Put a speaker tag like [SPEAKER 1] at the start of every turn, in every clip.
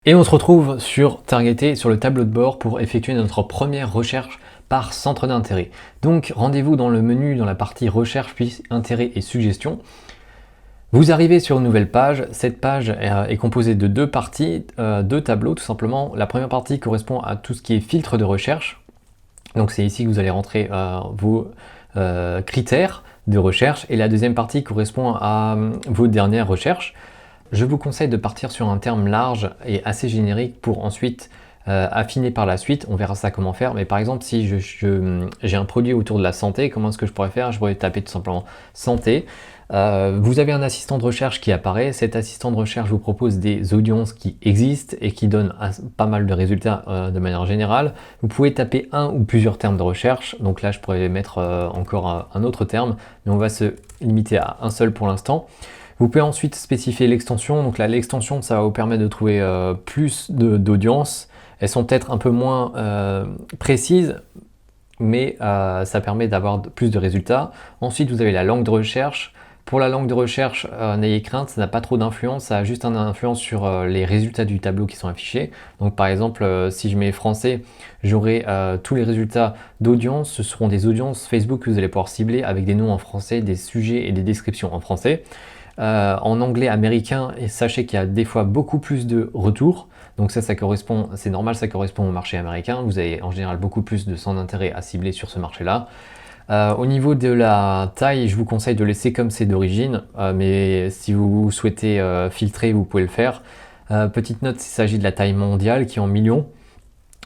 [SPEAKER 1] Et on se retrouve sur Targeté, sur le tableau de bord pour effectuer notre première recherche par centre d'intérêt. Donc rendez-vous dans le menu dans la partie recherche puis intérêt et suggestions. Vous arrivez sur une nouvelle page. Cette page est composée de deux parties, deux tableaux tout simplement. La première partie correspond à tout ce qui est filtre de recherche. Donc c'est ici que vous allez rentrer vos critères de recherche, et la deuxième partie correspond à vos dernières recherches. Je vous conseille de partir sur un terme large et assez générique pour ensuite affiner par la suite. On verra ça comment faire, mais par exemple si j'ai un produit autour de la santé, comment est-ce que je pourrais faire? Je pourrais taper tout simplement santé. Vous avez un assistant de recherche qui apparaît. Cet assistant de recherche vous propose des audiences qui existent et qui donnent pas mal de résultats de manière générale. Vous pouvez taper un ou plusieurs termes de recherche. Donc là je pourrais mettre encore un autre terme, mais on va se limiter à un seul pour l'instant. Vous pouvez ensuite spécifier l'extension. Donc là, l'extension, ça va vous permettre de trouver plus d'audience. Elles sont peut-être un peu moins précises, mais ça permet d'avoir plus de résultats. Ensuite, vous avez la langue de recherche. Pour la langue de recherche, n'ayez crainte, ça n'a pas trop d'influence, ça a juste une influence sur les résultats du tableau qui sont affichés. Donc par exemple, si je mets français, j'aurai tous les résultats d'audience. Ce seront des audiences Facebook que vous allez pouvoir cibler avec des noms en français, des sujets et des descriptions en français. En anglais américain, et sachez qu'il y a des fois beaucoup plus de retours, donc ça correspond, c'est normal, ça correspond au marché américain. Vous avez en général beaucoup plus de centres d'intérêt à cibler sur ce marché-là. Au niveau de la taille, je vous conseille de laisser comme c'est d'origine, mais si vous souhaitez filtrer, vous pouvez le faire. Petite note, il s'agit de la taille mondiale qui est en millions,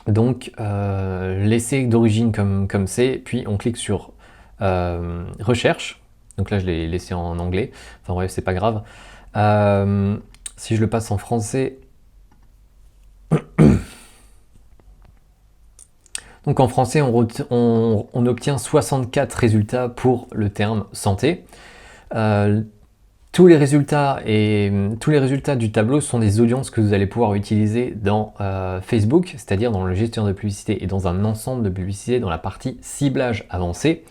[SPEAKER 1] donc laissez d'origine comme c'est, puis on clique sur recherche. Donc là, je l'ai laissé en anglais. Enfin bref, c'est pas grave. Si je le passe en français. Donc en français, on obtient 64 résultats pour le terme santé. Tous les résultats du tableau sont des audiences que vous allez pouvoir utiliser dans Facebook, c'est-à-dire dans le gestionnaire de publicité et dans un ensemble de publicité dans la partie ciblage avancé.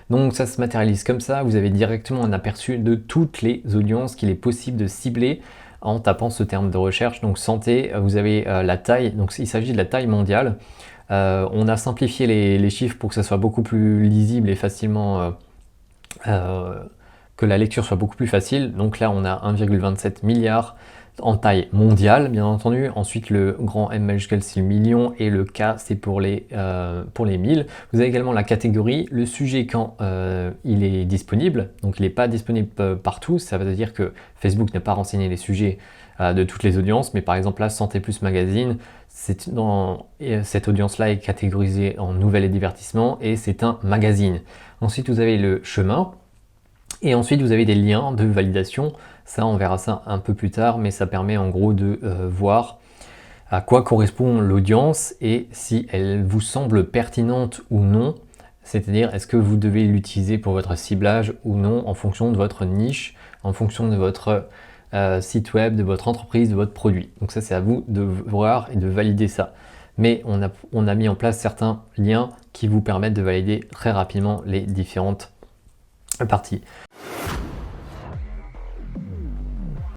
[SPEAKER 1] Donc ça se matérialise comme ça, vous avez directement un aperçu de toutes les audiences qu'il est possible de cibler en tapant ce terme de recherche. Donc santé, vous avez la taille, donc il s'agit de la taille mondiale. On a simplifié les chiffres pour que ça soit beaucoup plus lisible et facilement, que la lecture soit beaucoup plus facile. Donc là on a 1,27 milliard en taille mondiale, bien entendu. Ensuite, le grand M majuscule, c'est le million, et le K, c'est pour les 1000. Vous avez également la catégorie, le sujet quand il est disponible. Donc, il n'est pas disponible partout. Ça veut dire que Facebook n'a pas renseigné les sujets de toutes les audiences. Mais par exemple, là, Santé Plus Magazine, cette audience-là est catégorisée en nouvelles et divertissement, et c'est un magazine. Ensuite, vous avez le chemin. Et ensuite, vous avez des liens de validation. Ça, on verra ça un peu plus tard, mais ça permet en gros de voir à quoi correspond l'audience et si elle vous semble pertinente ou non. C'est-à-dire, est-ce que vous devez l'utiliser pour votre ciblage ou non, en fonction de votre niche, en fonction de votre site web, de votre entreprise, de votre produit. Donc ça, c'est à vous de voir et de valider ça. Mais on a mis en place certains liens qui vous permettent de valider très rapidement les différentes parties.